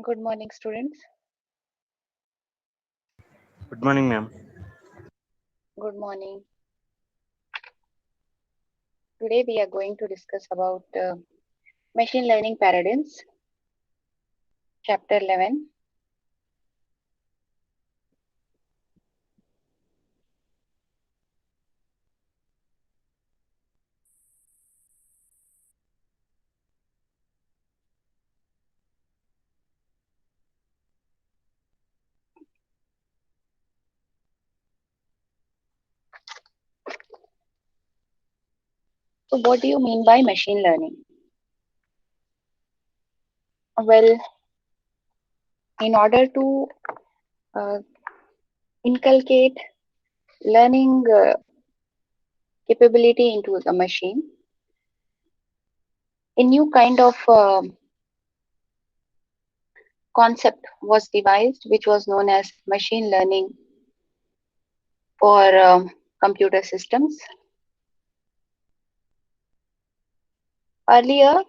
Good morning, students. Good morning, ma'am. Good morning. Today we are going to discuss about machine learning paradigms, chapter 11. So what do you mean by machine learning? Well, in order to uh, inculcate learning capability into the machine, a new kind of concept was devised, which was known as machine learning for computer systems. Earlier,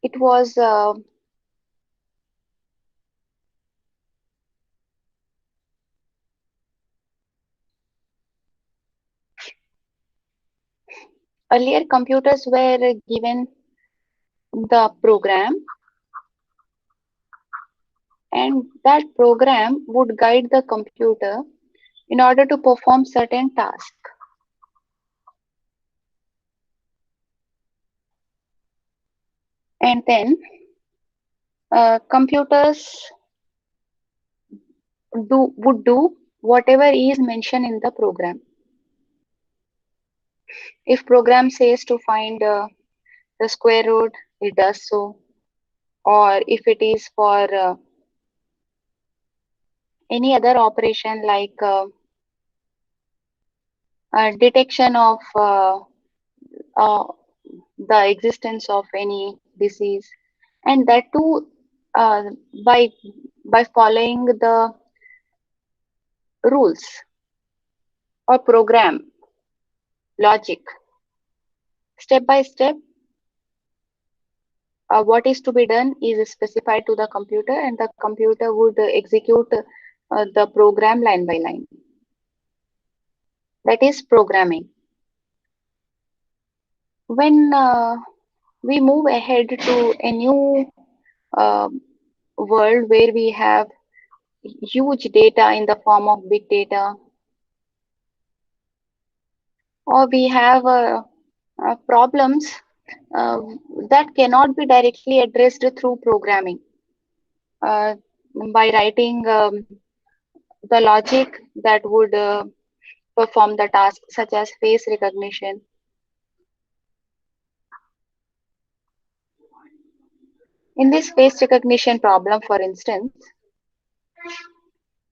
it was earlier computers were given the program, and that program would guide the computer in order to perform certain tasks. And then computers would do whatever is mentioned in the program. If program says to find the square root, it does so. Or if it is for any other operation like detection of uh, the existence of any disease, and that too uh, by following the rules or program logic step by step, what is to be done is specified to the computer, and the computer would execute the program line by line. That is programming. When we move ahead to a new uh, world where we have huge data in the form of big data, or we have problems uh, that cannot be directly addressed through programming uh, by writing the logic that would perform the task, such as face recognition. In this face recognition problem, for instance,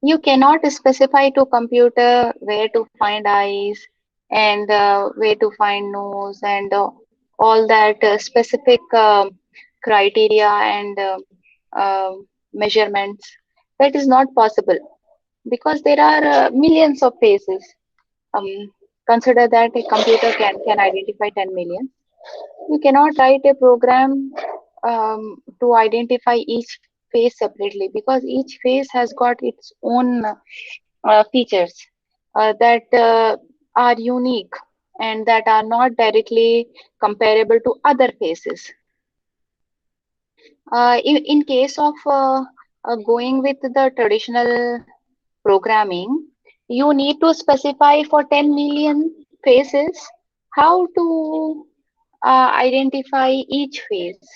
you cannot specify to computer where to find eyes and where to find nose and all that specific criteria and uh, measurements. That is not possible because there are millions of faces. Um, Consider that a computer can identify 10 million. You cannot write a program to identify each face separately because each face has got its own features that are unique and that are not directly comparable to other faces. In case of going with the traditional programming, you need to specify for 10 million faces how to identify each face.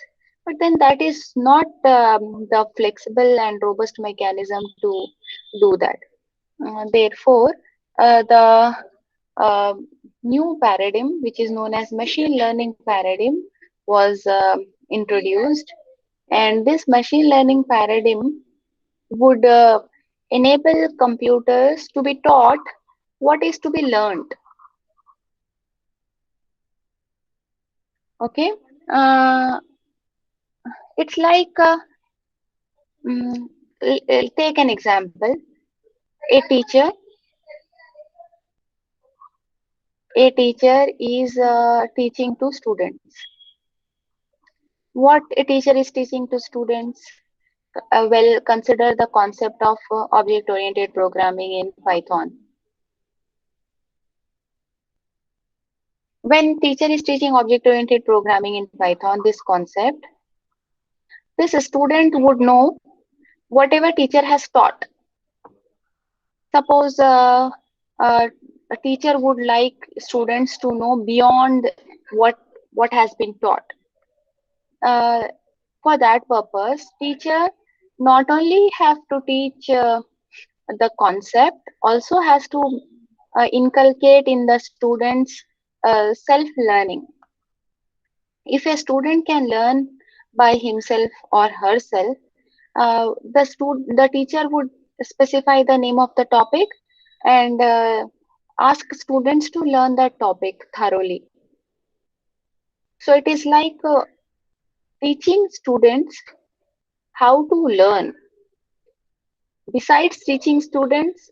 But then that is not the flexible and robust mechanism to do that. Therefore, the uh, new paradigm, which is known as machine learning paradigm, was introduced. And this machine learning paradigm would enable computers to be taught what is to be learned. Okay, uh, it's like mm, take an example. A teacher, a teacher is teaching to students. What a teacher is teaching to students? Well, consider the concept of object-oriented programming in Python. When teacher is teaching object-oriented programming in Python, this concept, this student would know whatever teacher has taught. Suppose a teacher would like students to know beyond what what has been taught. Uh, for that purpose, teacher not only have to teach the concept, also has to inculcate in the students self learning. If a student can learn by himself or herself, the teacher would specify the name of the topic and ask students to learn that topic thoroughly. So it is like teaching students how to learn. Besides teaching students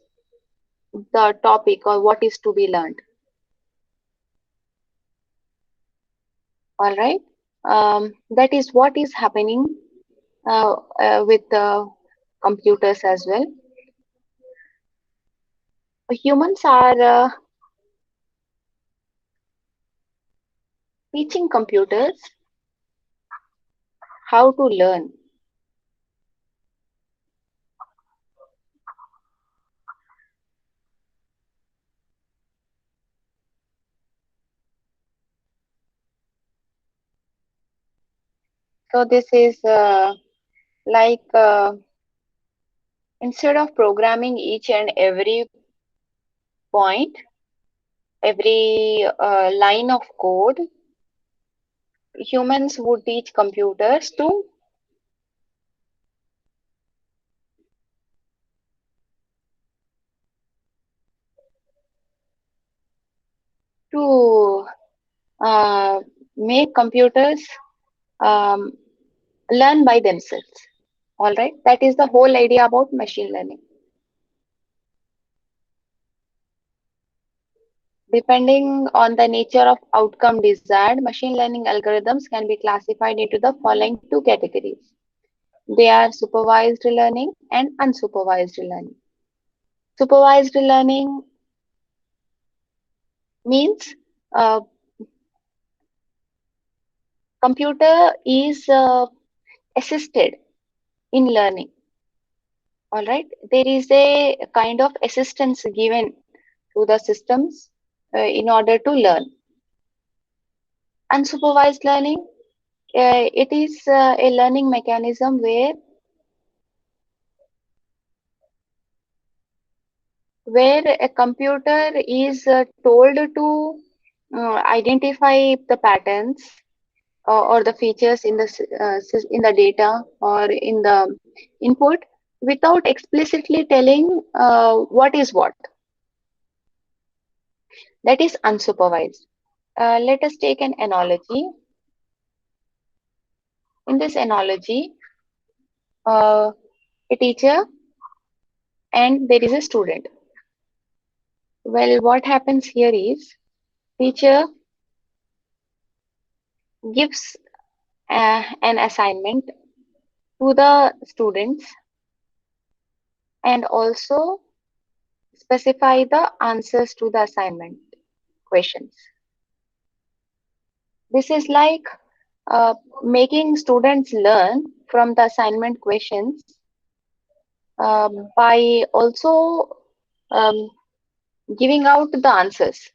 the topic or what is to be learned. All right. That is what is happening with computers as well. Humans are teaching computers how to learn. So this is like instead of programming each and every point, every line of code, humans would teach computers to make computers um, learn by themselves. All right, that is the whole idea about machine learning. Depending on the nature of outcome desired, machine learning algorithms can be classified into the following two categories. They are supervised learning and unsupervised learning. Supervised learning means uh, computer is assisted in learning. All right, there is a kind of assistance given to the systems in order to learn. Unsupervised learning, it is a learning mechanism where a computer is told to identify the patterns or the features in the in the data or in the input without explicitly telling what is what. That is unsupervised. Let us take an analogy. In this analogy, uh, a teacher and there is a student. Well, what happens here is teacher gives an assignment to the students and also specify the answers to the assignment questions. This is like making students learn from the assignment questions by also um, giving out the answers.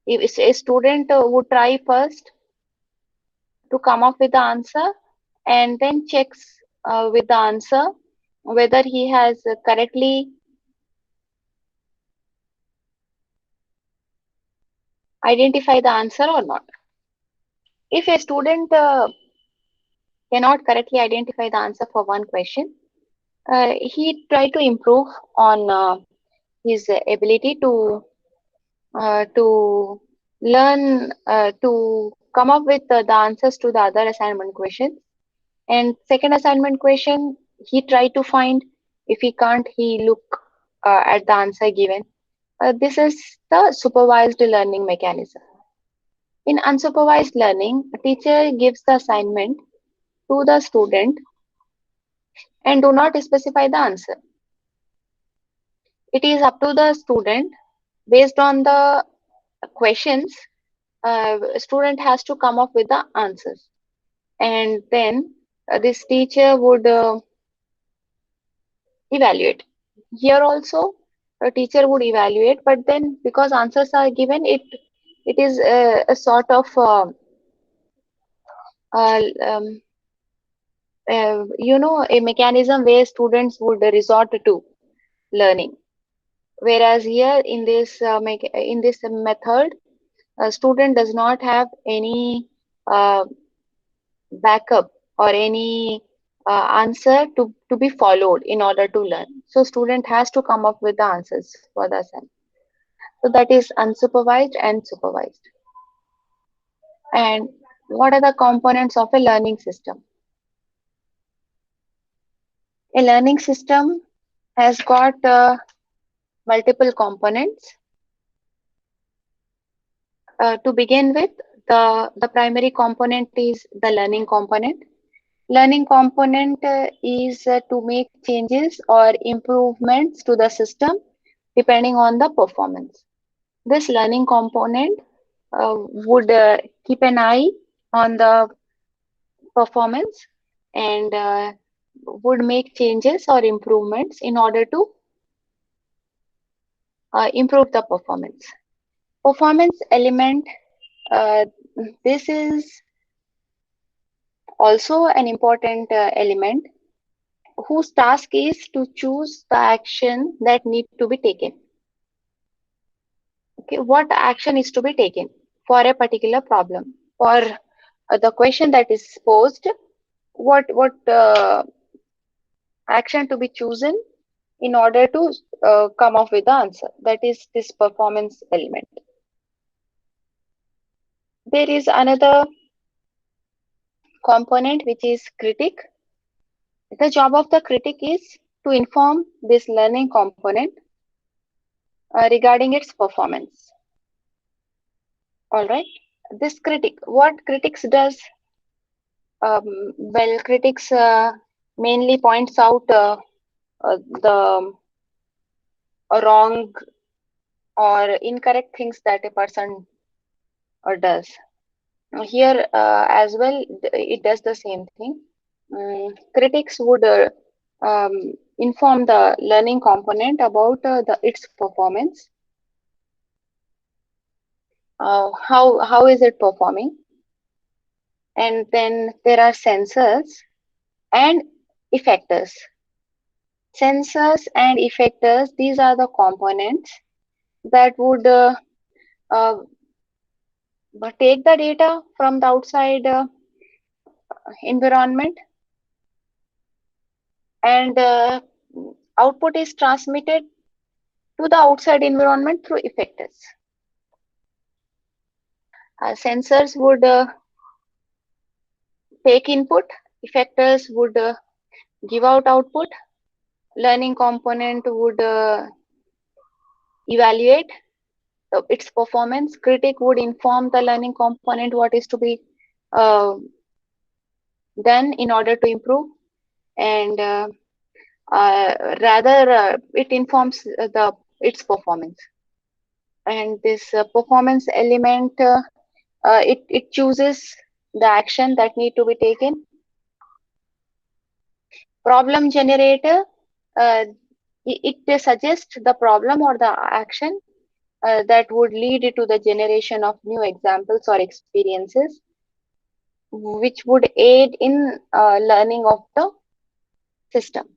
If a student would try first to come up with the answer and then checks with the answer whether he has correctly identified the answer or not. If a student cannot correctly identify the answer for one question, he try to improve on his ability to learn to come up with the answers to the other assignment questions. And second assignment question, he try to find. If he can't, he look at the answer given. This is the supervised learning mechanism. In unsupervised learning, a teacher gives the assignment to the student and do not specify the answer. It is up to the student based on the questions. Student has to come up with the answers, and then this teacher would evaluate. Here also, a teacher would evaluate, but then because answers are given, it is a sort of uh, um, a mechanism where students would resort to learning. Whereas here in this method, a student does not have any uh, backup or any answer to be followed in order to learn. So student has to come up with the answers for the assignment. So that is unsupervised and supervised. And what are the components of a learning system? A learning system has got multiple components. To begin with, the primary component is the learning component. Learning component is to make changes or improvements to the system depending on the performance. This learning component would keep an eye on the performance and would make changes or improvements in order to improve the performance. Performance element, uh, this is also an important element whose task is to choose the action that need to be taken. Okay, what action is to be taken for a particular problem, for the question that is posed, what action to be chosen in order to come up with the answer. That is this performance element. There is another component which is critic. The job of the critic is to inform this learning component regarding its performance. All right. This critic, what critics does? Well, critics mainly points out the wrong or incorrect things that a person does. Here as well, it does the same thing. Critics would inform the learning component about its performance. How is it performing? And then there are sensors and effectors. Sensors and effectors, these are the components that would uh, take the data from the outside environment, and output is transmitted to the outside environment through effectors. Sensors would take input, effectors would give out output, learning component would evaluate its performance, critic would inform the learning component what is to be uh, done in order to improve, and rather it informs the its performance. And this performance element, it chooses the action that need to be taken. Problem generator, uh, it suggests the problem or the action that would lead to the generation of new examples or experiences, which would aid in learning of the system.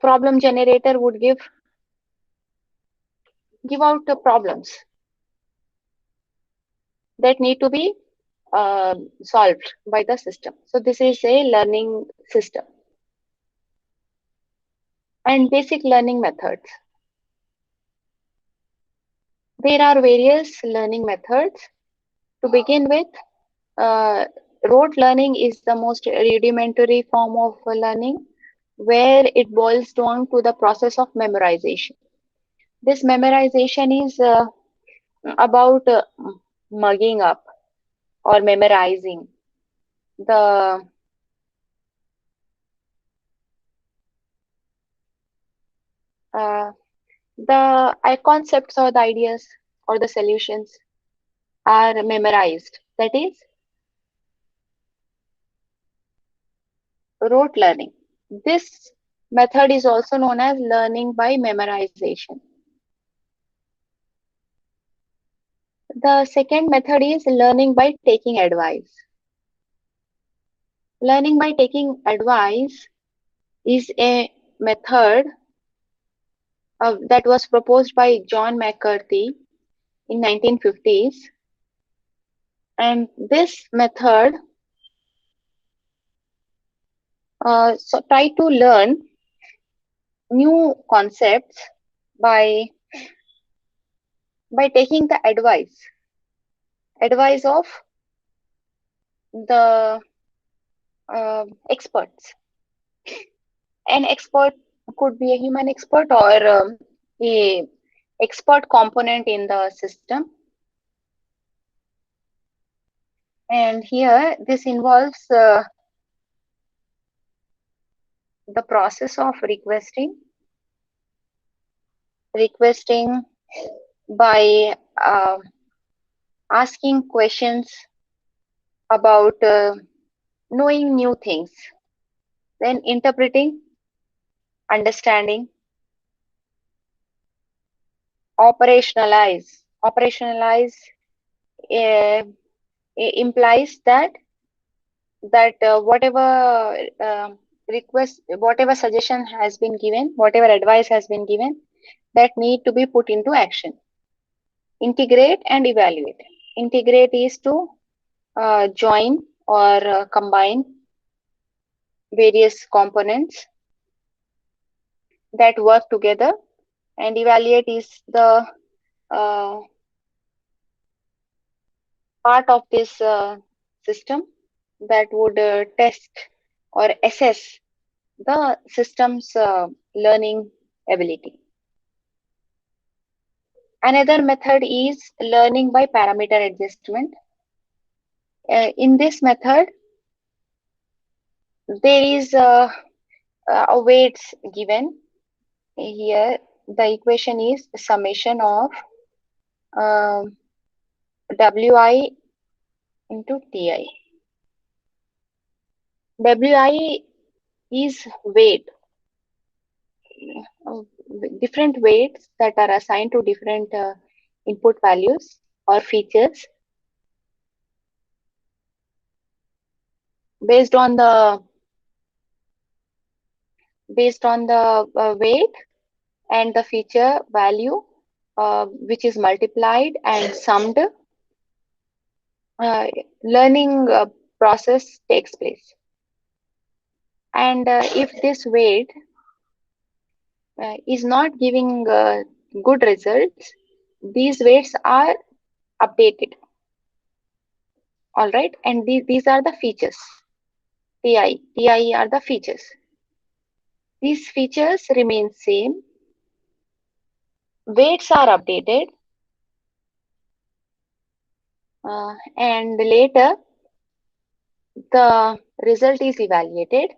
Problem generator would give out the problems that need to be solved by the system. So this is a learning system. And basic learning methods. There are various learning methods. To begin with, uh, rote learning is the most rudimentary form of learning, where it boils down to the process of memorization. This memorization is about mugging up or memorizing. the uh, concepts or the ideas or the solutions are memorized. That is rote learning. This method is also known as learning by memorization. The second method is learning by taking advice. Learning by taking advice is a method that was proposed by John McCarthy in 1950s, and this method try to learn new concepts by taking the advice of the experts. An expert could be a human expert or a expert component in the system. And here this involves the process of requesting by asking questions about knowing new things, then interpreting, understanding, operationalize uh, implies that whatever whatever suggestion has been given, whatever advice has been given, that need to be put into action. Integrate and evaluate. Integrate is to join or combine various components that work together, and evaluate is the uh, part of this system that would test or assess the system's learning ability. Another method is learning by parameter adjustment. In this method, there is a weights given. Here, the equation is summation of um Wi into Ti. Wi is weight, uh, different weights that are assigned to different input values or features based on the weight and the feature value, which is multiplied and summed. uh, Learning process takes place, and if this weight is not giving good results, these weights are updated. All right, and these are the features. Ti are the features. These features remain same. Weights are updated, and later the result is evaluated.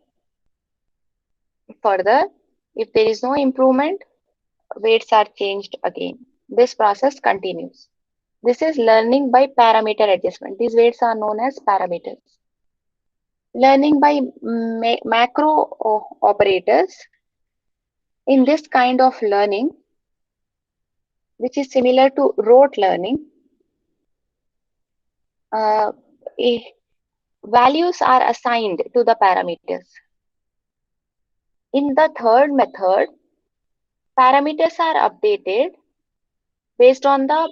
Further, if there is no improvement, weights are changed again. This process continues. This is learning by parameter adjustment. These weights are known as parameters. Learning by macro operators. In this kind of learning, which is similar to rote learning, uh, eh, values are assigned to the parameters. In the third method, parameters are updated based on the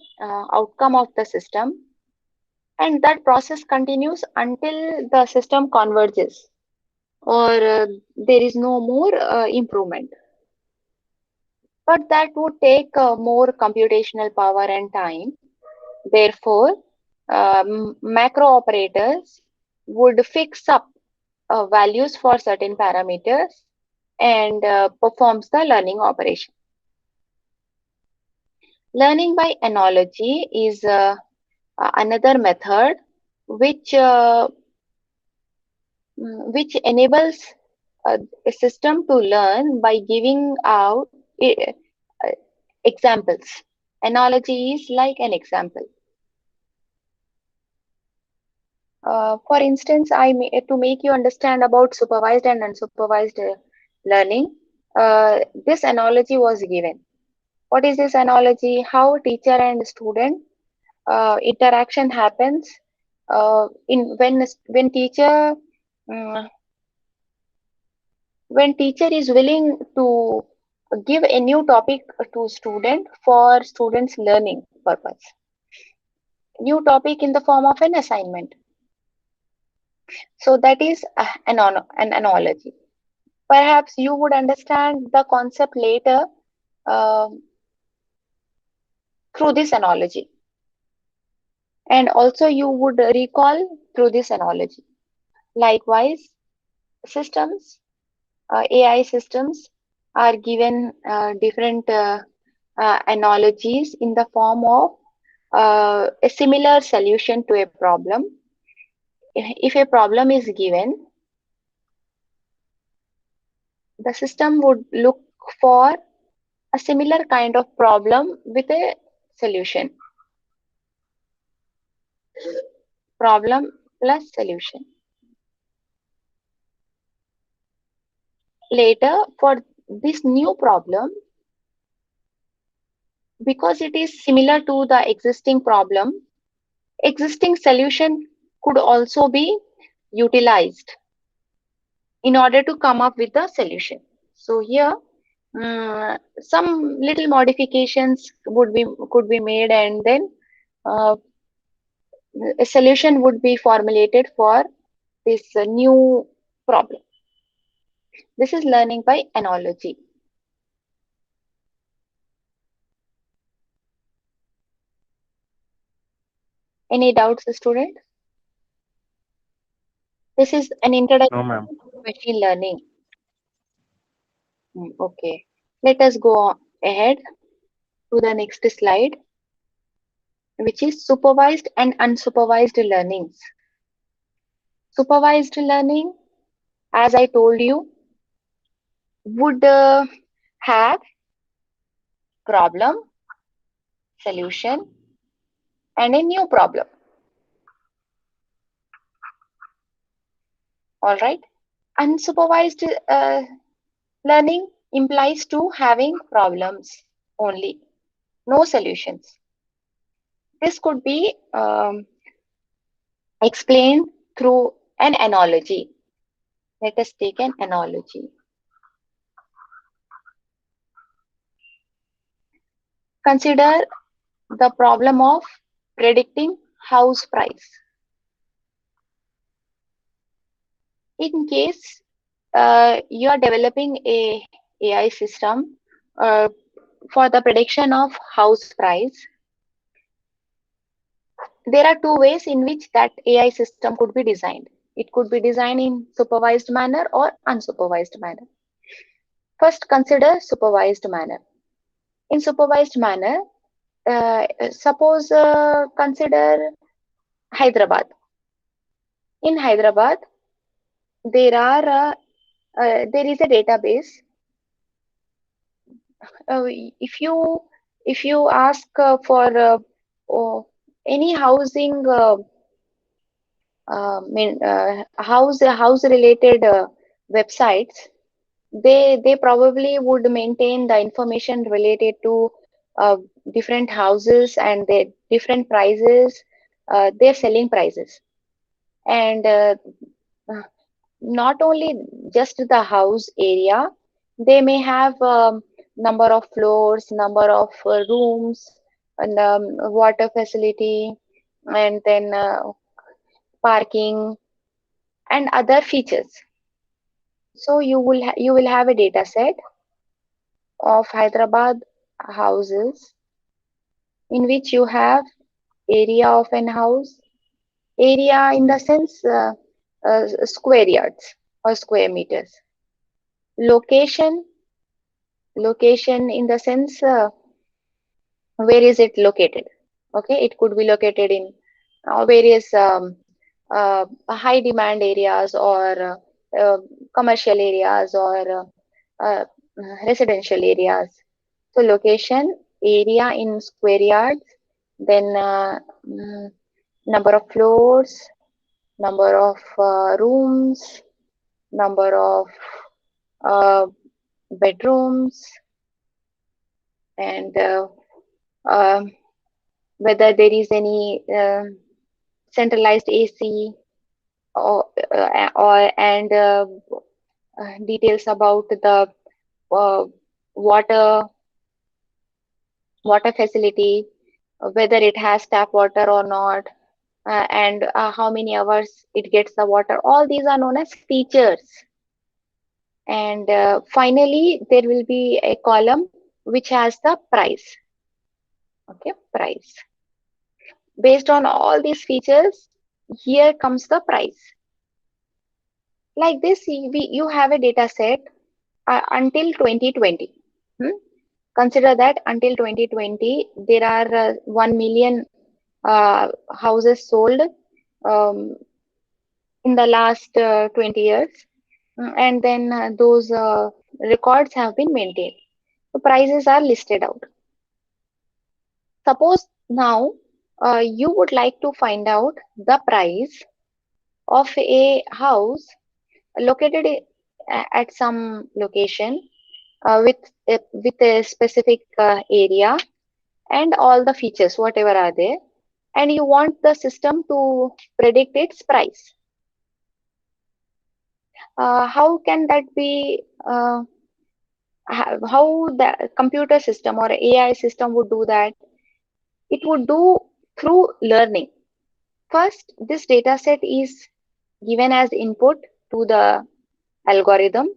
outcome of the system, and that process continues until the system converges or there is no more improvement. But that would take more computational power and time. Therefore, macro operators would fix up values for certain parameters and performs the learning operation. Learning by analogy is another method which which enables a system to learn by giving out uh, examples. Analogy is like an example. For instance, to make you understand about supervised and unsupervised learning, this analogy was given. What is this analogy? How teacher and student interaction happens in mm, when teacher is willing to give a new topic to student for students learning purpose, new topic in the form of an assignment. So that is an analogy. Perhaps you would understand the concept later uh, through this analogy, and also you would recall through this analogy. Likewise, systems, AI systems are given different analogies in the form of a similar solution to a problem. If a problem is given, the system would look for a similar kind of problem with a solution. Problem plus solution. Later, for this new problem, because it is similar to the existing problem, existing solution could also be utilized in order to come up with the solution. So here, some little modifications could be made, and then uh, a solution would be formulated for this new problem. This is learning by analogy. Any doubts, student? This is an introduction No, ma'am. to machine learning. Okay, let us go ahead to the next slide, which is supervised and unsupervised learnings. Supervised learning, as I told you, would have problem, solution, and a new problem. All right. Unsupervised learning implies to having problems only, no solutions. This could be explained through an analogy. Let us take an analogy. Consider the problem of predicting house price. In case you are developing a AI system uh, for the prediction of house price, there are two ways in which that AI system could be designed. It could be designed in supervised manner or unsupervised manner. First, consider supervised manner. In supervised manner, suppose consider Hyderabad. In Hyderabad, there is a database. Uh, if you if you ask for oh, any housing house related websites, they probably would maintain the information related to uh, different houses and their different prices, their selling prices, and not only just the house area, they may have number of floors, number of rooms, and water facility, and then parking and other features. So you will have a data set of Hyderabad houses in which you have area of an house, area in the sense square yards or square meters, location, location in the sense where is it located. Okay, it could be located in various high demand areas or commercial areas or uh, residential areas. So location, area in square yards, then number of floors, number of rooms, number of uh, bedrooms, and um whether there is any centralized AC or and details about the uh, water water facility, whether it has tap water or not, and how many hours it gets the water. All these are known as features. And finally, there will be a column which has the price. Okay, price. Based on all these features, here comes the price. Like this, you have a data set until 2020. Hmm? Consider that until 2020, there are 1 million houses sold um, in the last 20 years. And then those records have been maintained. The prices are listed out. Suppose now you would like to find out the price of a house located at some location with a specific area and all the features, whatever are there, and you want the system to predict its price. How can that be? How the computer system or AI system would do that? It would do through learning. First, this data set is given as input to the algorithm,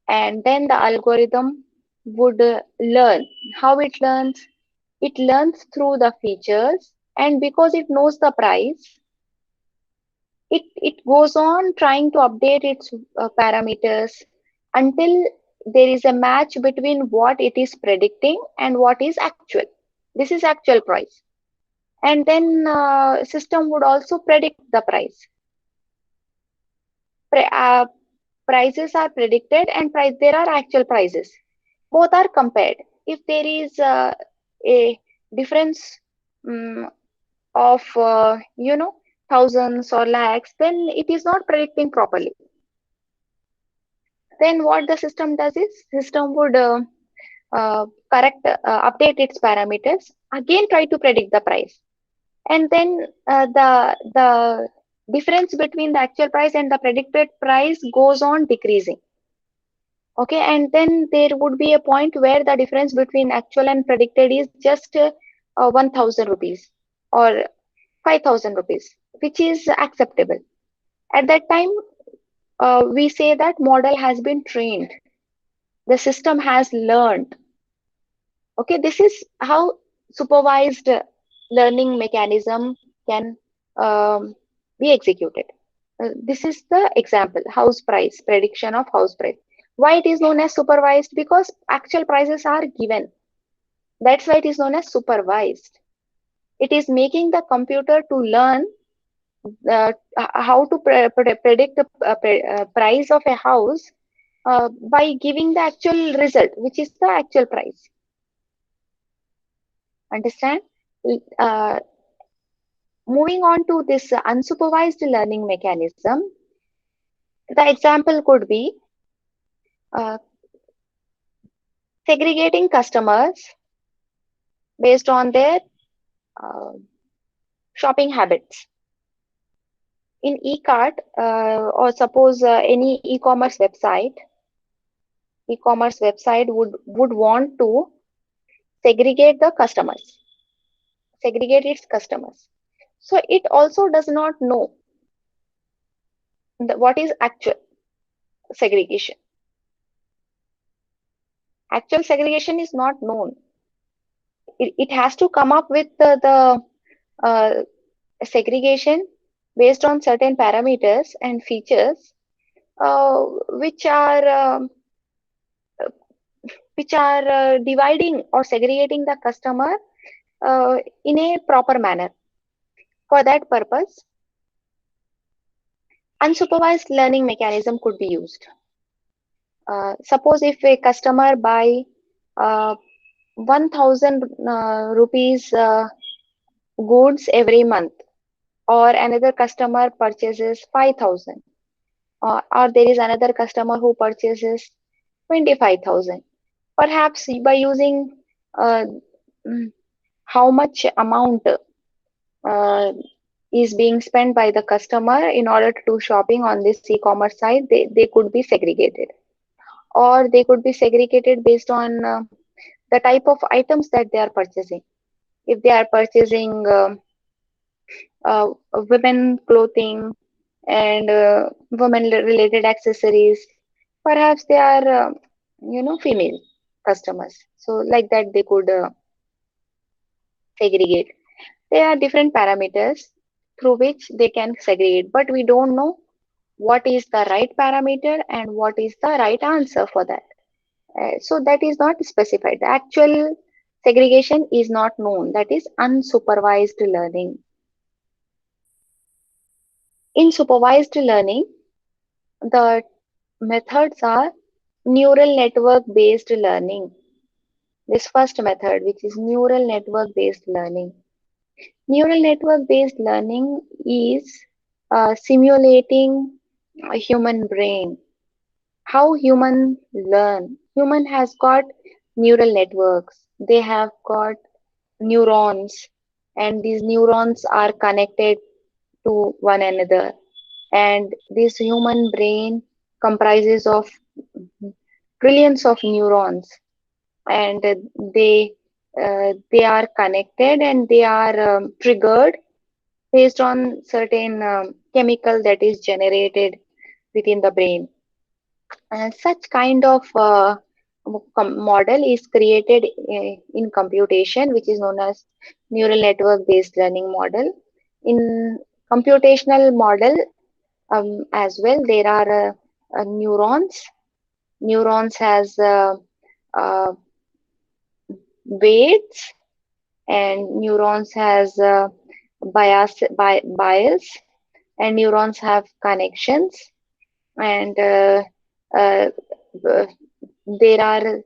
and then the algorithm would learn. How it learns? It learns through the features, and because it knows the price, it goes on trying to update its parameters until there is a match between what it is predicting and what is actual. This is actual price. And then system would also predict the price. Pre- uh, Prices are predicted and there are actual prices. Both are compared. If there is a difference um, of thousands or lakhs, then it is not predicting properly. Then what the system does is system would correct update its parameters, again try to predict the price, and then the difference between the actual price and the predicted price goes on decreasing. Okay, and then there would be a point where the difference between actual and predicted is just 1000 rupees or 5000 rupees, which is acceptable. At that time, we say that model has been trained, the system has learned. Okay, this is how supervised learning mechanism can um, be executed. This is the example, house price, prediction of house price. Why it is known as supervised? Because actual prices are given. That's why it is known as supervised. It is making the computer to learn how to predict the price of a house by giving the actual result, which is the actual price. Understand? Uh, Moving on to this unsupervised learning mechanism, the example could be uh, segregating customers based on their uh, shopping habits. In e-cart, or suppose any e-commerce website would want to segregate the customers, segregate its customers. So it also does not know what is actual segregation. Actual segregation is not known. It has to come up with the segregation based on certain parameters and features uh, which are um, dividing or segregating the customer in a proper manner. For that purpose, Unsupervised learning mechanism could be used. Suppose if a customer buy 1000 rupees goods every month, or another customer purchases 5000, or there is another customer who purchases 25,000. Perhaps by using uh, mm, how much amount is being spent by the customer in order to do shopping on this e-commerce site, they could be segregated, or they could be segregated based on the type of items that they are purchasing. If they are purchasing women clothing and women related accessories, perhaps they are female customers, so like that they could segregate. There are different parameters through which they can segregate, but we don't know what is the right parameter and what is the right answer for that. So that is not specified. The actual segregation is not known. That is unsupervised learning. In supervised learning, the methods are neural network based learning. This first method, which is neural network based learning. Neural network based learning is simulating a human brain. How human learn? Human has got neural networks. They have got neurons, and these neurons are connected to one another. And this human brain comprises of trillions of neurons, and they are connected, and they are triggered based on certain chemical that is generated within the brain. And such kind of model is created in computation, which is known as neural network based learning model. In computational model as well, there are neurons. Neurons has uh, weights, and neurons has bias, and neurons have connections, and uh, uh, there are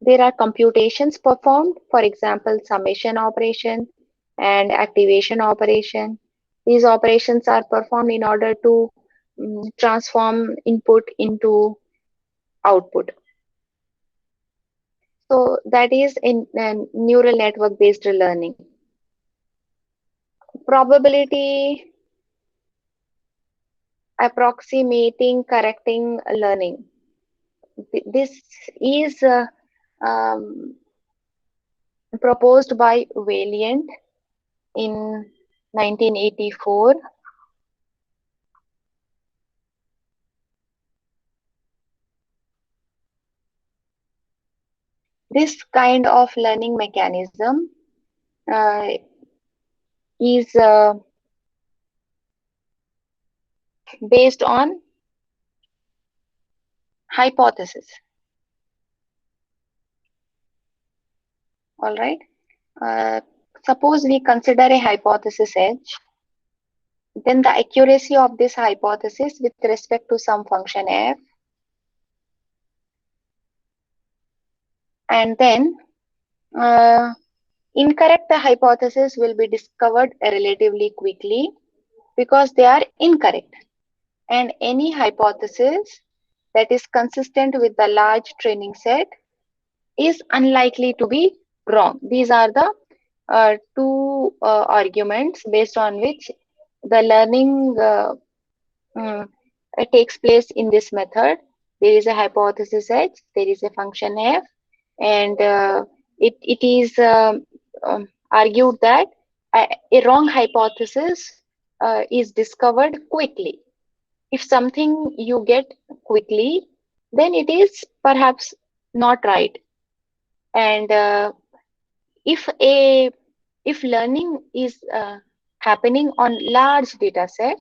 there are computations performed, for example, summation operation and activation operation. These operations are performed in order to transform input into output. So that is in neural network based learning. Probability approximating correcting learning. This is proposed by Valiant in 1984. This kind of learning mechanism uh, is based on hypothesis. All right. Uh, Suppose we consider a hypothesis edge, then the accuracy of this hypothesis with respect to some function f, and then uh, incorrect hypothesis will be discovered relatively quickly because they are incorrect. And any hypothesis that is consistent with the large training set is unlikely to be wrong. These are the two arguments based on which the learning mm, takes place in this method. There is a hypothesis H, there is a function f, and it is argued that a wrong hypothesis is discovered quickly. If something you get quickly, then it is perhaps not right. And if a if learning is happening on large data set,